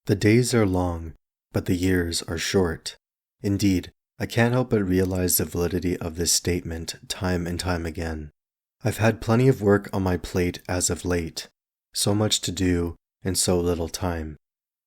The days are long, but the years are short. Indeed, I can't help but realize the validity of this statement time and time again. I've had plenty of work on my plate as of late, so much to do and so little time.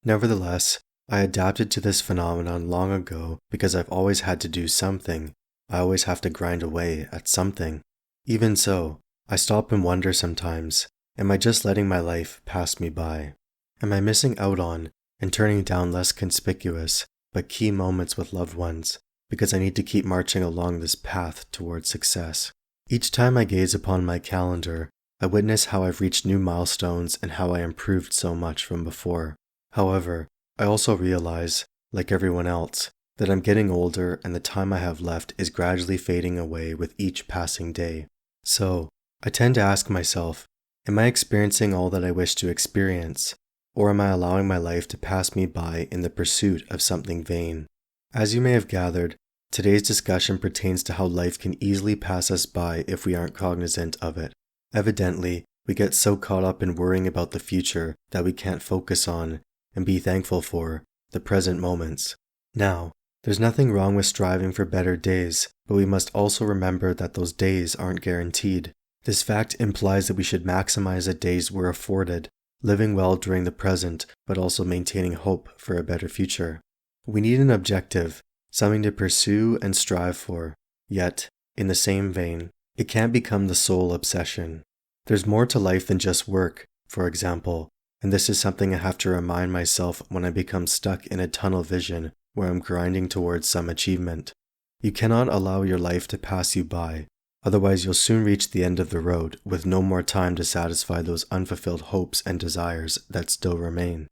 Nevertheless, I adapted to this phenomenon long ago because I've always had to do something. I always have to grind away at something. Even so, I stop and wonder sometimes, am I just letting my life pass me by? Am I missing out on and turning down less conspicuous but key moments with loved ones because I need to keep marching along this path towards success? Each time I gaze upon my calendar, I witness how I've reached new milestones and how I improved so much from before. However, I also realize, like everyone else, that I'm getting older and the time I have left is gradually fading away with each passing day. So, I tend to ask myself, am I experiencing all that I wish to experience, or am I allowing my life to pass me by in the pursuit of something vain? As you may have gathered, today's discussion pertains to how life can easily pass us by if we aren't cognizant of it. Evidently, we get so caught up in worrying about the future that we can't focus on and be thankful for the present moments. Now, there's nothing wrong with striving for better days, but we must also remember that those days aren't guaranteed. This fact implies that we should maximize the days we're afforded, living well during the present, but also maintaining hope for a better future. We need an objective, something to pursue and strive for. Yet, in the same vein, it can't become the sole obsession. There's more to life than just work, for example, and this is something I have to remind myself when I become stuck in a tunnel vision where I'm grinding towards some achievement. You cannot allow your life to pass you by, otherwise you'll soon reach the end of the road with no more time to satisfy those unfulfilled hopes and desires that still remain.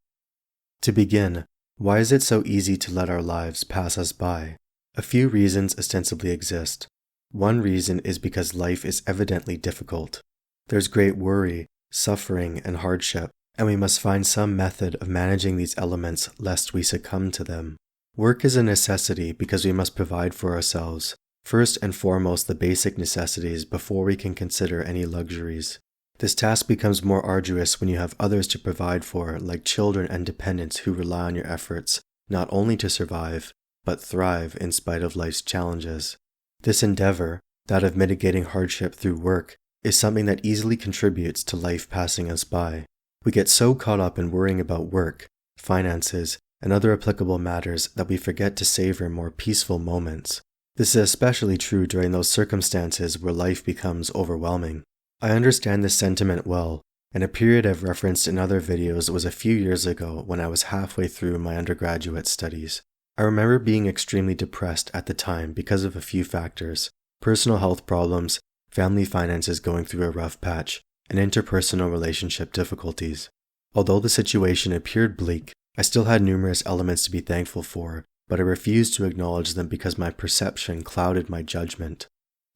To begin, why is it so easy to let our lives pass us by? A few reasons ostensibly exist. One reason is because life is evidently difficult. There's great worry, suffering, and hardship, and we must find some method of managing these elements lest we succumb to them. Work is a necessity because we must provide for ourselves, first and foremost the basic necessities before we can consider any luxuries. This task becomes more arduous when you have others to provide for, like children and dependents who rely on your efforts, not only to survive, but thrive in spite of life's challenges. This endeavor, that of mitigating hardship through work, is something that easily contributes to life passing us by. We get so caught up in worrying about work, finances, and other applicable matters that we forget to savor more peaceful moments. This is especially true during those circumstances where life becomes overwhelming. I understand this sentiment well, and a period I've referenced in other videos was a few years ago when I was halfway through my undergraduate studies. I remember being extremely depressed at the time because of a few factors: personal health problems, family finances going through a rough patch, and interpersonal relationship difficulties. Although the situation appeared bleak, I still had numerous elements to be thankful for, but I refused to acknowledge them because my perception clouded my judgment.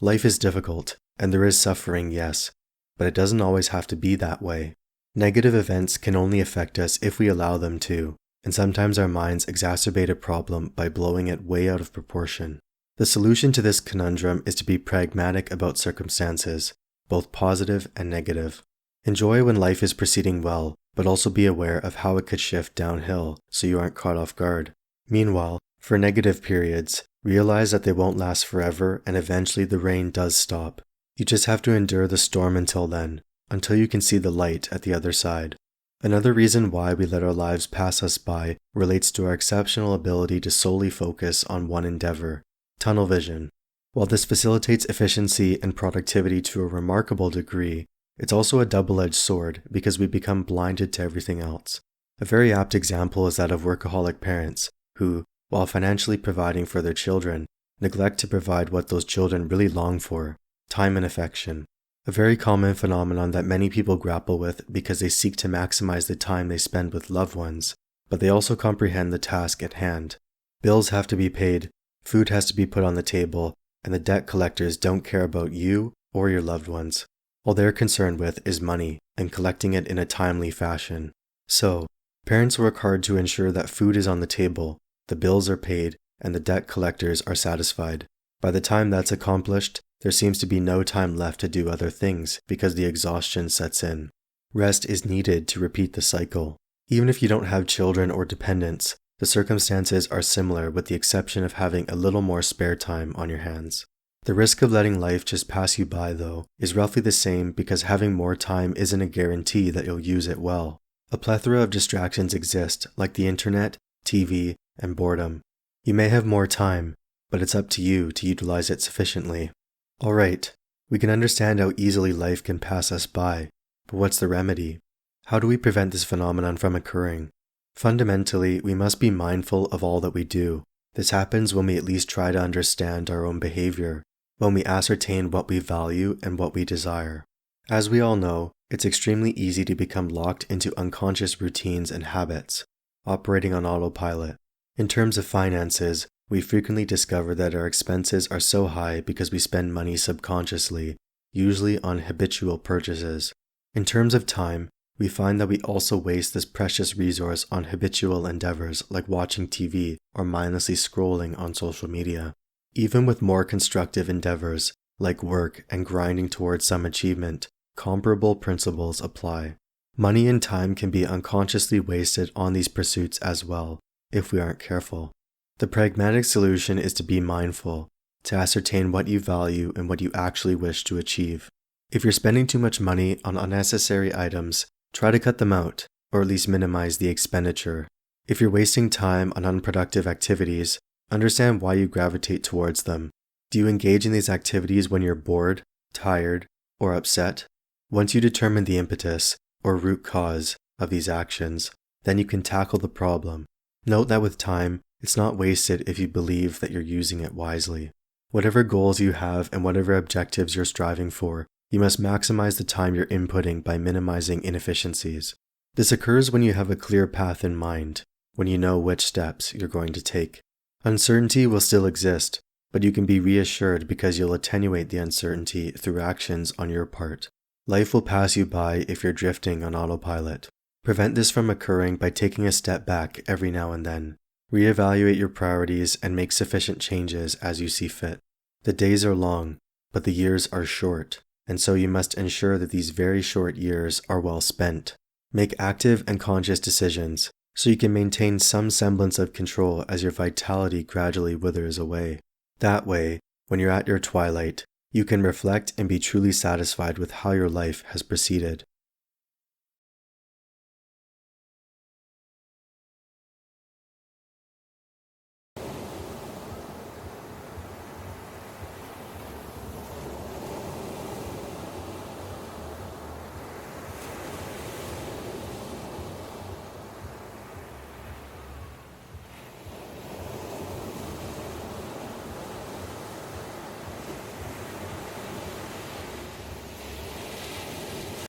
Life is difficult, and there is suffering, yes, but it doesn't always have to be that way. Negative events can only affect us if we allow them to, and sometimes our minds exacerbate a problem by blowing it way out of proportion. The solution to this conundrum is to be pragmatic about circumstances, both positive and negative. Enjoy when life is proceeding well, but also be aware of how it could shift downhill so you aren't caught off guard. Meanwhile, for negative periods, realize that they won't last forever and eventually the rain does stop. You just have to endure the storm until then, until you can see the light at the other side. Another reason why we let our lives pass us by relates to our exceptional ability to solely focus on one endeavor: tunnel vision. While this facilitates efficiency and productivity to a remarkable degree, it's also a double-edged sword because we become blinded to everything else. A very apt example is that of workaholic parents who, while financially providing for their children, neglect to provide what those children really long for: time and affection. A very common phenomenon that many people grapple with because they seek to maximize the time they spend with loved ones, but they also comprehend the task at hand. Bills have to be paid, food has to be put on the table, and the debt collectors don't care about you or your loved ones. All they're concerned with is money and collecting it in a timely fashion. So, parents work hard to ensure that food is on the table, the bills are paid, and the debt collectors are satisfied. By the time that's accomplished, there seems to be no time left to do other things because the exhaustion sets in. Rest is needed to repeat the cycle. Even if you don't have children or dependents, the circumstances are similar with the exception of having a little more spare time on your hands. The risk of letting life just pass you by, though, is roughly the same because having more time isn't a guarantee that you'll use it well. A plethora of distractions exist, like the internet, TV, and boredom. You may have more time, but it's up to you to utilize it sufficiently. Alright, we can understand how easily life can pass us by, but what's the remedy? How do we prevent this phenomenon from occurring? Fundamentally, we must be mindful of all that we do. This happens when we at least try to understand our own behavior, when we ascertain what we value and what we desire. As we all know, it's extremely easy to become locked into unconscious routines and habits, operating on autopilot. In terms of finances, we frequently discover that our expenses are so high because we spend money subconsciously, usually on habitual purchases. In terms of time, we find that we also waste this precious resource on habitual endeavors like watching TV or mindlessly scrolling on social media. Even with more constructive endeavors, like work and grinding towards some achievement, comparable principles apply. Money and time can be unconsciously wasted on these pursuits as well, if we aren't careful. The pragmatic solution is to be mindful, to ascertain what you value and what you actually wish to achieve. If you're spending too much money on unnecessary items, try to cut them out, or at least minimize the expenditure. If you're wasting time on unproductive activities, understand why you gravitate towards them. Do you engage in these activities when you're bored, tired, or upset? Once you determine the impetus, or root cause, of these actions, then you can tackle the problem. Note that with time, it's not wasted if you believe that you're using it wisely. Whatever goals you have and whatever objectives you're striving for, you must maximize the time you're inputting by minimizing inefficiencies. This occurs when you have a clear path in mind, when you know which steps you're going to take. Uncertainty will still exist, but you can be reassured because you'll attenuate the uncertainty through actions on your part. Life will pass you by if you're drifting on autopilot. Prevent this from occurring by taking a step back every now and then. Reevaluate your priorities and make sufficient changes as you see fit. The days are long, but the years are short, and so you must ensure that these very short years are well spent. Make active and conscious decisions, so you can maintain some semblance of control as your vitality gradually withers away. That way, when you're at your twilight, you can reflect and be truly satisfied with how your life has proceeded.